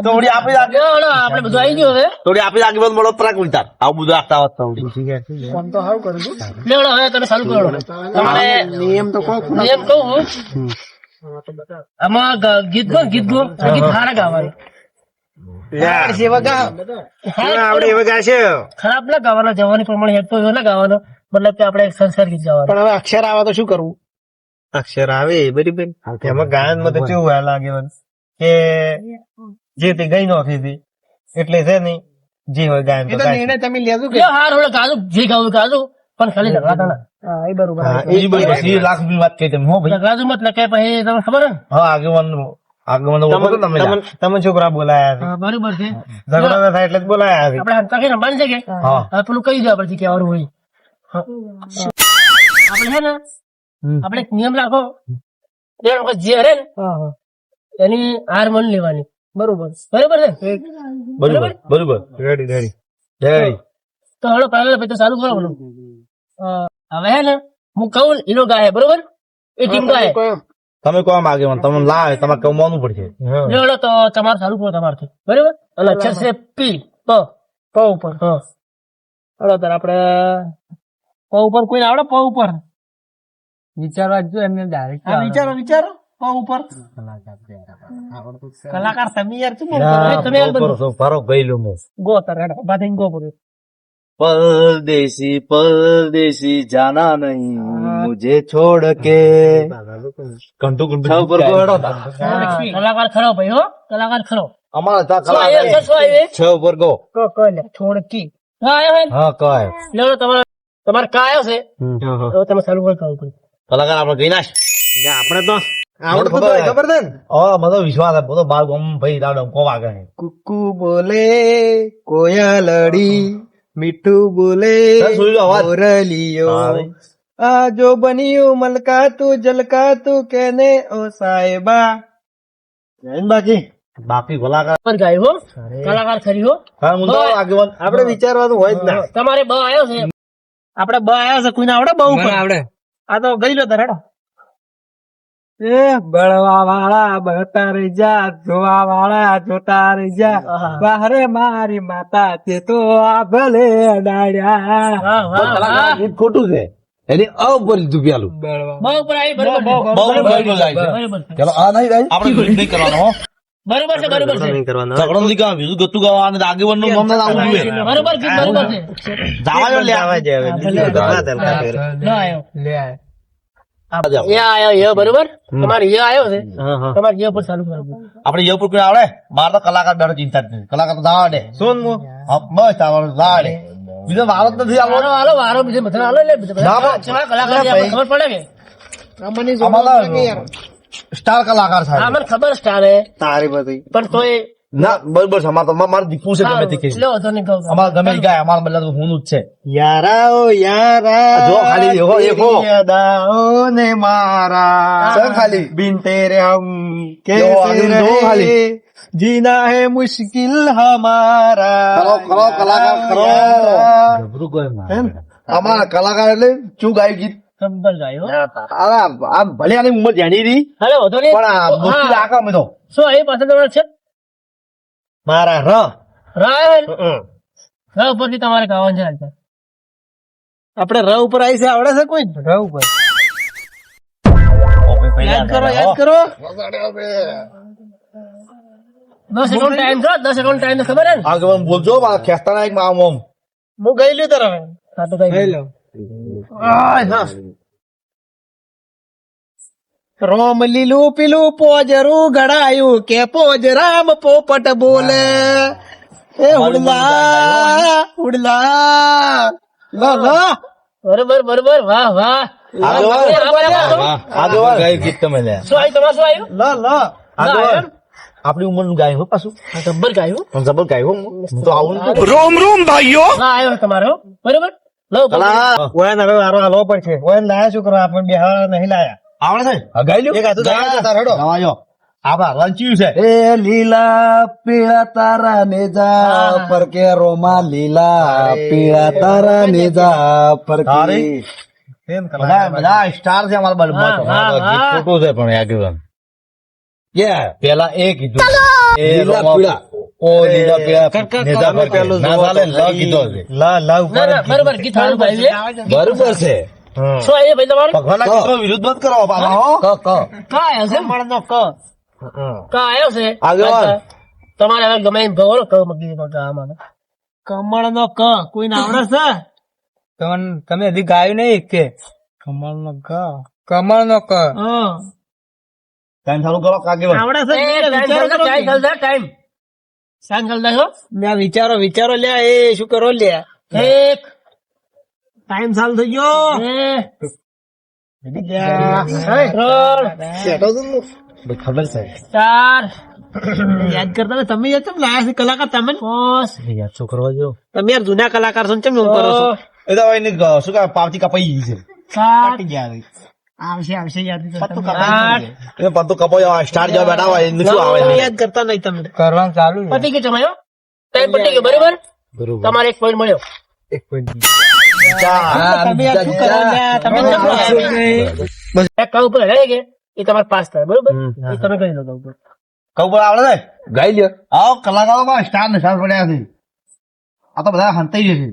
થોડી આપી આપણે બધું આવી ગયું હવે થોડી આપી આગળ બધું મળો પ્રાક વિચાર આવું બધું આપતા હોત ફોન તો સારું કરું લેવડો હવે તમે ચાલુ કરો તમારે નિયમ તો નિયમ કહું આમાં ગીત સારા ગાવાનું ખરાબ ના ગાવાના જવાની પ્રમાણે હેઠતો એવો ના ગાવાનો મતલબ કે આપણે સંસ્કાર ગીત ગાવાનું પણ હવે અક્ષર આવે તો શું કરવું અક્ષર આવે બરાબર એમાં ગાયન માં તો કેવું લાગે કે જે તે ગઈ નથી એટલે છે નઈ જે હોય ગાયન તમે લેજો કે હાર હવે ગાજો જે ગાવું ગાજો પણ ખાલી ઝઘડા ના એ બરોબર લાખ ની વાત કહી તમે હો ભાઈ ગાજો મત લખે પછી તમને ખબર ને હા આગેવાન તમે છોકરા બોલાયા બરોબર છે ઝઘડા ના થાય એટલે બોલાયા આપડે હંતા રમવાની છે કે પેલું કહી દો આપડે કેવાનું હોય આપડે છે ને આપડે એક નિયમ રાખો જે હરે ને એની હાર મન લેવાની બરોબર બરોબર છે બરોબર રેડી તો હળો પહેલા પછી ચાલુ કરો બોલો હવે હે ને હું કહું એનો ગાય બરોબર એ ટીમ ગાય તમે કહો આમ આગેવાન તમે લાવે તમારે કમાવાનું પડશે હળો તો તમારે ચાલુ કરો તમારથી બરોબર અને અક્ષર છે પી પ ઉપર હળો તાર આપડે પ ઉપર કોઈ આવડે પ ઉપર વિચારવા જો એમને ડાયરેક્ટ વિચારો પ ઉપર કલાકાર તમે યાર શું તમે ફારો ગયેલું ગો તાર હેડો બાધીન ગો બોલો परदेसी परदेसी जाना नहीं मुझे छोड़ के कंटू कलाकार खरो भाई हो कलाकार खरो हमारा छ पर गो छोड़ की हाँ काय लो તમારે કા આવ્યો છે તો તમે ચાલુ કરો કલાકાર આપણે ગઈ નાશ આપણે તો ખબર છે ને બધો વિશ્વાસ છે બધો બાર ગમ ભાઈ દાડો કોવા ગણે કુકુ બોલે કોયલડી મીઠું બોલે મોરલિયો આ જો બન્યું મલકાતું જલકાતું કેને ઓ સાહેબા બાકી બાકી કલાકાર પર ગાય હો કલાકાર ખરી હો આપડે વિચારવાનું હોય જ ના તમારે બ આવ્યો છે આપડે બ આવ્યો છે કોઈને આવડે બહુ આવડે આ તો ગઈ લો તારે એ બળવા વાળા બળતા રહી જા જોવા વાળા જોતા રહી જા બારે મારી માતા તે તો આ ભલે અડાડ્યા ગીત ખોટું છે એની ઉપર લીધું પેલું બહુ ઉપર આવી બરોબર ચલો આ નહીં નહીં કરવાનો બરોબર છે ઝઘડો નથી ગાવા બીજું ગતું ગાવા અને આગેવાન નું મન આવું જોઈએ બરોબર છે જાવા લે આવે છે બરોબર તમારે આવ્યો છે તમારે પર ચાલુ કરવું આપડે ઉપર કોઈ આવડે મારે તો કલાકાર બેઠો ચિંતા જ નથી કલાકાર તો દાડે શું બસ આવડે દાડે બીજો વારો નથી આવડો વારો બીજો બધા હાલો કલાકાર ખબર પડે કે સ્ટાર કલાકાર થાય મને ખબર સ્ટાર હે તારી બધી પણ તોય ના બરોબર છે અમારે તો મારે દીકરું છે ગમે તે અમારે ગમે ગાય અમારે બધા હું જ છે યારા ઓ યારા જો ખાલી યાદાઓ ને મારા સર ખાલી બિન તેરે હમ કેસે રહે જીના હે મુશ્કિલ હમારા ખરો કલાકાર ખરો અમારા કલાકાર એટલે શું ગાય ગીત ભલે આની ઉંમર જાણી રહી પણ મુશ્કેલ આખા મેં તો શું એ પાછળ તમારે છે મારા ર ઉપરથી તમારે ગાવાનું છે આપડે ર ઉપર આવી છે આવડે છે કોઈ ર ઉપર યાદ કરો 10 સેકન્ડ ટાઈમ છે 10 સેકન્ડ ટાઈમ ખબર હે આગળ બોલજો ખેસ્તાના એક મામ હું ગઈ લ્યો તારે હા તો ગઈ લો રોમ લીલું પીલું પોજરું ઘડાયું કે પોજરામ પોપટ બોલે એ ઉડલા બરોબર વાહ વાહ આપણી ઉંમર નું ગાય હો પાછું જબ્બર ગાયું જબર ગાય તો આવું રોમ રોમ ભાઈઓ આવ્યો તમારો બરોબર હવે વારો હાલવો પડશે લાયા શું કરવા આપણે બિહાર નહીં લાયા આવડે છે ગાયું આપડા રંચ્યું છે એ લીલા પીળા તારા નેજા પર કે રોમા લીલા પીળા તારા નેજા પર બધા સ્ટાર છે અમારા બલ્બમાં તો. હા, હા. ખોટું છે પણ આગેવાન પેલા એ કીધું એ લીલા રોમા- પીળા. ઓ લીલા પીળા નેતા પર પેલું ના ચાલે લ કીધો છે ના ના બરોબર ગીત સારું ભાઈ છે. બરોબર છે શું આવ્યું ભાઈ તમારું ભગવાનના ગીતનો વિરોધ મત કરો બાબા, હો. કા આવ્યો છે મળનો ક આવ્યો છે આગેવાન. તમારે હવે ગમે એમ કહો ને ક મગી આમાં કમળ નો ક કોઈ ના આવડે છે તમે હજી ગાયું નહીં કે કમળ નો ક કમળ નો ક હા ટાઈમ ચાલુ કરો કાગેવાન. આવડે છે ટાઈમ ચાલતા હો મેં વિચારો લ્યા એ શું કરો લ્યા એક ટાઈમ ચાલુ થઈ ગયો ત્રણ ખબર છે ચાર યાદ કરતા ને તમે યાદ કેમ લાયા છે કલાકાર તમે પાંચ યાદ શું કરવા જો તમે યાર જૂના કલાકાર છો ને કેમ એવું કરો છો એ તો હવે એની શું કે પાવતી કપાઈ ગઈ છે. સાત ગયા આવશે યાદ પત્તું કપાઈ સ્ટાર જેવા બેઠા હોય એનું શું આવે તમે છે? યાદ કરતા નહીં તમે કરવાનું ચાલુ પતી ગયો તમારો ટાઈમ પતી ગયો બરોબર તમારે એક પોઈન્ટ મળ્યો તમે યાર શું કરો લ્યા? તમે કેમ લાયા નહીં? એક કામ ઉપર રહી ગયા એ તમારે પાસ થાય બરોબર એ તમે કરી લો કામ ઉપર કહું પણ આવડે છે? ગાઈ લ્યો આવો કલાકારોમાં સ્ટાર ને સ્ટાર પડ્યા છે. આ તો બધા હંતાઈ જશે.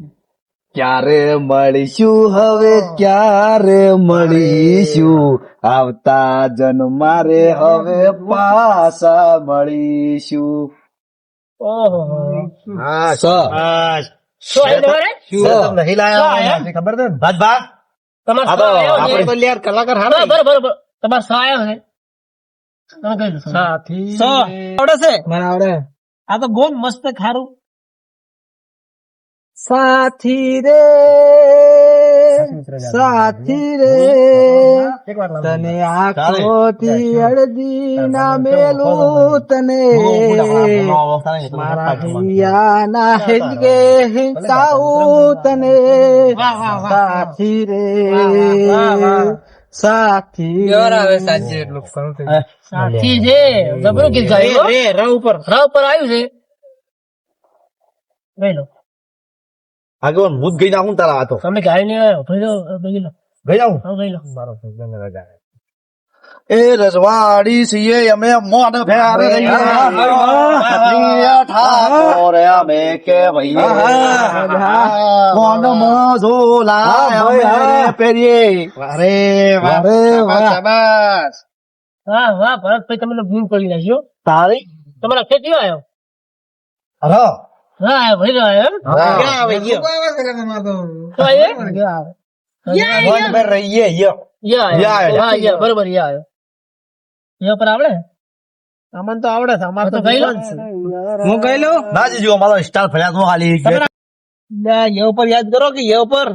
ક્યારે મળીશું હવે ક્યારે મળીશું આવતા જન્મારે હવે પાછા મળીશું ઓહો હા શું આવ્યું તમારે નહીં લાયા હોય, આથી ખબર છે ને? ભાત. તમારે આ તો સો આવ્યો છે. આપણે યાર કલાકાર બરોબર તમારે સો આવ્યો છે તમે કહી દો સો. સો આવડે છે મને આવડે આ તો બહુ મસ્ત ખારું સાથી રે તને આંખોથી અડધી ના મેલું તને મારા હૈયાના હિંચકે હિંચાવું તને સાથી રે સાથી સાથી છે જબરું ગીત ગાયું હો. ર ઉપર ર ઉપર આવ્યું છે ગઈ લો આગેવાન હું જ ગઈ નાખું ને તારા હાથો. તમે ગાય ને ભાઈ લો ગઈ લો ગઈ જાઉં? હા ગઈ લો એ રજવાડી છીએ અમે મોન ફેર ઠાકોર અમે કે ભાઈ કોન મજોલા અમે પેરીએ વારે વારે શાબાશ. વાહ વાહ ભરતભાઈ તમે તો ભૂલ કરી નાખ્યો તારી તમારા ખેતી આવ્યો અરે હા આવ્યો ભાઈ આવ્યો એમ? ક્યાં આવે ગયો તો આવ્યો? વન મે રહીએ યો યા યા આવ્યો. આવ્યો. હા યા બરોબર યા આવ્યો યા પર આવડે અમને તો આવડે છે અમારે તો ગઈ લો હું ગયેલો ના જીજો અમારો સ્ટાર ફર્યા તો ખાલી યે ઉપર યાદ કરો કે યે ઉપર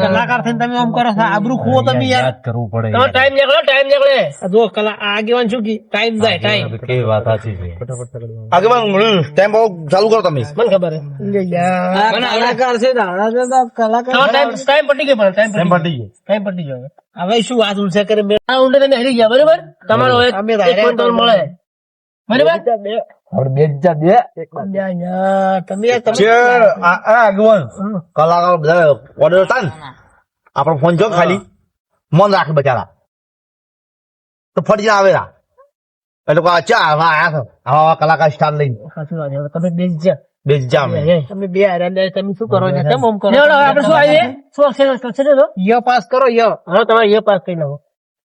કલાકાર થઈને તમે આમ કરો છો આબરૂ ખો તમે યાર કરવું પડે તમારો ટાઈમ નીકળે આ જો આગેવાન શું કી ટાઈમ જાય ટાઈમ કેવી વાત સાચી છે આગેવાન ટાઈમ બહુ ચાલુ કરો તમે. મને ખબર હે કલાકાર છે કલાકાર તમારો ટાઈમ પટી ગયો પણ ટાઈમ ટાઈમ પટી પટી ગયો. ટાઈમ પટી ગયો હવે. હવે શું વાત ઉલસે કરે બે આ ઊંડે તમે હરી ગયા બરોબર તમારો એક અમે એક point તમને મળે બરોબર આપણે બે જા બે યા તમે યાર તમે છે આ આગેવાન કલાકાર બધા ઓર્ડર હતા ને આપણો ફોન જો ખાલી મન રાખે બચારા તો ફરી જઈને આવેલા એટલે કહો ચા આવા આયા છો આવા કલાકાર સ્ટાર લઈને સાચી વાત છે. હવે તમે બેસી જા બેસી જા અમે. તમે બે હાર્યા ને તમે શું કરો છો કેમ આમ કરો લેવડો, હવે આપણે શું આવીએ શું અક્ષર છે તો ય પાસ કરો ય હવે તમારે એ પાસ કરી નાખો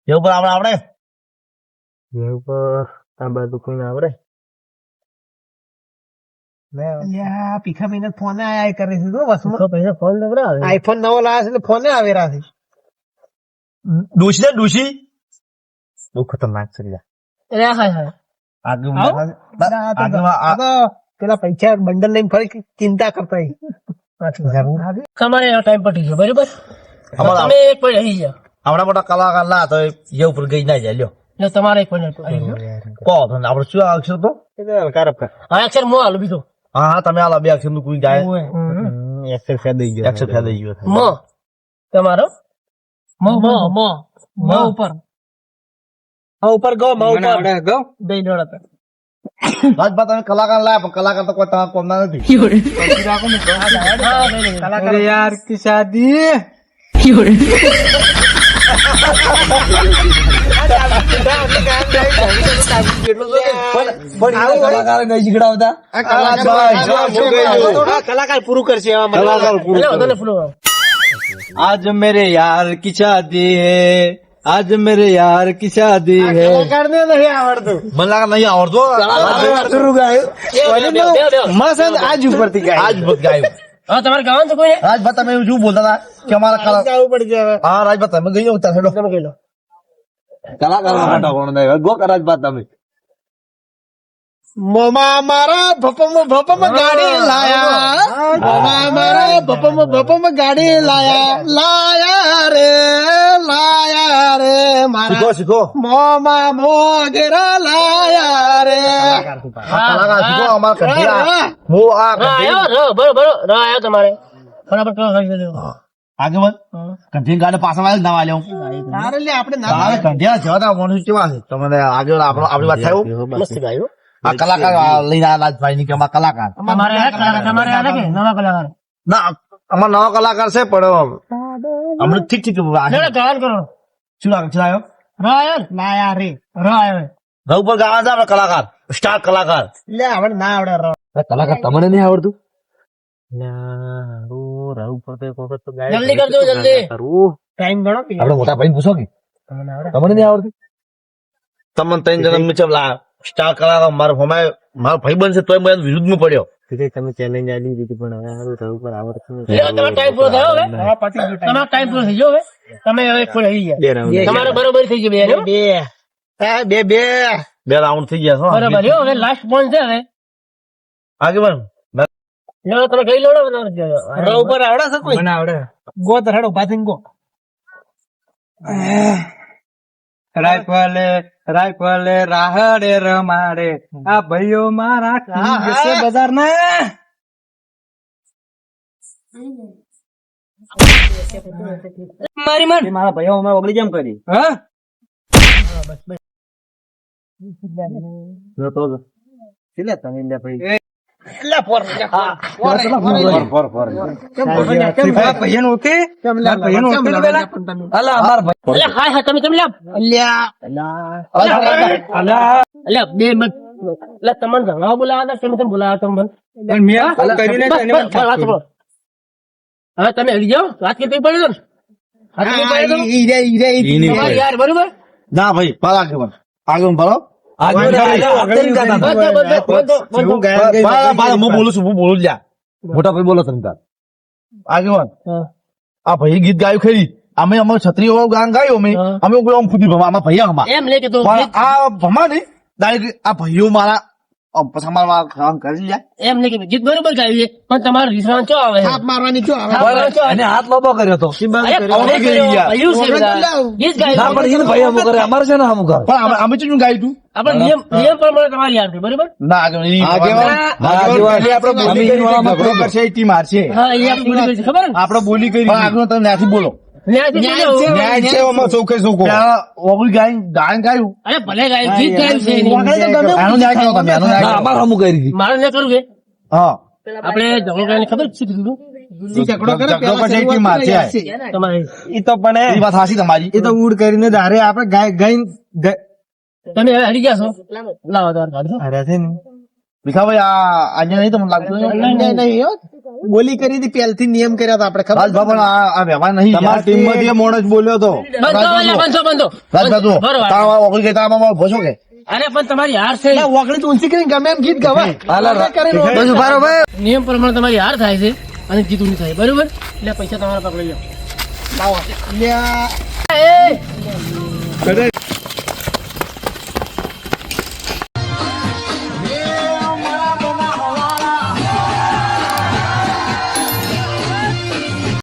એવું પર આપણે આવડે પીખા મહિને ફોને આયા કરે છે તો વસમાં તો પૈસા ફોન નંબર આવે આઈફોન નવો લાવે છે તો ફોને આવેરા છે ડૂસી ને ડૂસી બહુ ખતરનાક છે યાર. એટલે આ ખાય આગેવાન આ તો પેલા પૈસા બંડલ લઈને ફરી ચિંતા કરતા તમારે ટાઈમ પટી ગયો બરોબર અમારા- તમે એક પોઈન્ટ હરી ગયા આવડા મોટા કલાકાર ના તો એ ઉપર ગઈ ના જાય લ્યો એટલે તમારે એક પોઈન્ટ હરી ગયો કહો તો ને આપણે શું અક્ષર તો હા અક્ષર મો હાલું બીજો હા હા તમે આલા બે અક્ષર નું કોઈ જાય એક્સેલ ફેદાઈ ગયો અક્ષર ફેદાઈ ગયો મ તમારો મ મ મ મ ઉપર ઉપર ગો માં ઉપર ગો બે ડોળા પર રાજભા તમે કલાકાર લાયા પણ કલાકાર તો કોઈ તમારા કોમના નથી હા, ગઈ લો. અરે યાર કી શાદી કલાકાર પૂરું કરશે એવા મને. એટલે વાંધો નહીં, ફૂલો. आज मेरे यार की शादी है आज मेरे यार की શાદી હે કલાકારને નહીં આવડતું. મને લાગે નહીં આવડતો પૂરું ગાયું. બે. મસ્ત આજ ઉપરથી ગાયું. આજ બત ગાયું હા, તમારે ગાવાનું છે કોઈ રાજભા તમે શું બોલતા હતા કે અમારા કલા ગાવું પડશે હવે. હા રાજભા તમે ગઈ હોતા હેડો તમે કહી લો. કલાકાર માટે કોણ નહીં ગો રાજભા તમે મોમા મારા ભપમ ગાડી લાયા. મોમા મારા ભપમ ગાડી લાયા રે મારા શીખો મોમા મોગરા લાયા રે. કલાકાર શીખો અમારા કંઠિયા હું આ આવ્યો, બરોબર, આવ્યો તમારે. ફટાફટ કરો, કરી દેજો. આગેવાન કંઠી ગાડે પાછા વાળે ના વાલ્યો તારે લે આપણે ના તારે કંઠિયા જવા માણસ કેવા છે તમને આગળ આપણી વાત થાય મસ્ત ગાયું. આ કલાકાર લઈને આ રાજભાઈ ની કે અમારા કલાકાર તમારે આને કે નવા કલાકાર. ના અમારા નવા કલાકાર છે પણ અમને ઠીક ઠીક ચલો, ગાવાનું કરો. શું આવ્યો આવ્યો ને? લાયા રે. આવ્યો. રવ પર ગાવા છે આપણે કલાકાર સ્ટાર કલાકાર લે આવડે ના આવડે રો. કલાકાર તમને નહીં આવડતું જલ્દી કરજો, જલ્દી. ટાઈમ ગણો કે આપડે મોટા ભાઈ પૂછો કે તમને આવડે. તમને નહીં આવડતું તમને ત્રણ જણા મેં ચમ સ્ટાર કલાકાર મારો હમાય મારો ભાઈ બનશે તોય મને વિરુદ્ધ માં પડ્યો તમે ચેલેન્જ આલી દીધી પણ હવે રવ પર આવડતું લે, તમારો ટાઈમ પૂરો થયો હવે. હા પતી ગયું time. તમારો ટાઈમ પૂરો થઈ ગયો હવે. તમે હવે કોઈ રહી ગયા. તમારે બરોબર થઈ ગયું બે, હો? બે બે રાઉન્ડ થઈ ગયા છો બરોબર, હો? હવે લાસ્ટ પોઈન્ટ છે હવે. આગેવાન લો, તમે કઈ લો ને, રવ પર આવડે છે કોઈ? મને આવડે. ગો તો હેડો પાથીને ગો. રાયફલે રાહડે રમાડે આ ભાઈઓ મારા છે બજાર ના. મારી મન. મારા ભાઈઓ અમે ઓગળી જેમ કરી. હા કેટલા તમે લે ભાઈ અલ્યા, હાય, હાય, તમે લ્યા. અલ્યા, બે મત. અલ્યા, તમને જણાવો બોલાવા હતા, તમે બોલાવા તમે બસ, વાત કરો. હવે તમે હરી જાઓ, વાત કરવી પડે ને. વાત કરવી પડે તો. તમારે યાર, બરોબર? ના ભાઈ પાલ આગેવાન આગેવાન ભરો હું બોલું છું હું બોલું લ્યા મોટા ભાઈ બોલો તમે તાર આગેવાન હા. આ ભાઈ ગીત ગાયું ખરી અમે અમારું છત્રીઓ ગાન ગાયું અમે હા. અમે કોઈ આમ ખુદી ભમા આમાં ભૈયા હમા એમ લે કે તો પણ આ ભમા નહીં ડાયરેક્ટ આ ભાઈઓ મારા પછી અમારા કામ કરી લ્યા એમ લે કે ગીત બરોબર ગાયું છે, પણ તમારે રીસરાણ ચો આવે છે? મારવાની શું આવે? થાપ મારવાનો ચો આવે? હાથ લોબો કર્યો તો અરે, કોણે કર્યો? ભાઈયું છે બધા. ગીત ગાયું. અમારે છે ને અમુક પણ અમે શું ગાયું તું આપણે નિયમ પ્રમાણે તમારી યાર બરોબર. ના હા, એ આપણે બોલી કરી છે, ખબર ને? આપડે બોલી કરી આગળ તમે ત્યાંથી બોલો ન્યાયથી બોલો. ઓગળી ગાયન ગાયું અરે, ભલે ગાયું, ગીત ગાયું છે એની. આનો ન્યાય કરો તમે આનો ન્યાય અમારે હમું કરી મારે ન કરવું છે. હા આપણે ઝઘડો કરીને ખબર છે કીધું તમારે એ તો પણ એ વાત હાસી તમારી એ તો ઉડ કરીને ધારે આપડે ગાય તમે હવે હરી ગયા છો. લાવો તમારે કાઢો. અરે છે ને ભીખાભાઈ આ આજે નહીં તમને લાગતું બોલી કરી હતી પહેલથી નિયમ કર્યા હતા આપડે ખબર રાજભા પણ આ વ્યવહાર નહીં તમારી ટીમમાંથી એ મોણસ બોલ્યો તો બંધો. રાજભા જો બરોબર. તારા ઓગળી ગઈ તારા ભોસો કે અરે, પણ તમારી હાર છે. વખડી તો ઊંચી કરીને ગમે એમ ગીત ગવાય. નિયમ પ્રમાણે તમારી હાર થાય છે અને જીત ઊંચી થાય, બરોબર? એટલે પૈસા તમારા પકડી લો. લાવો. લ્યા. એ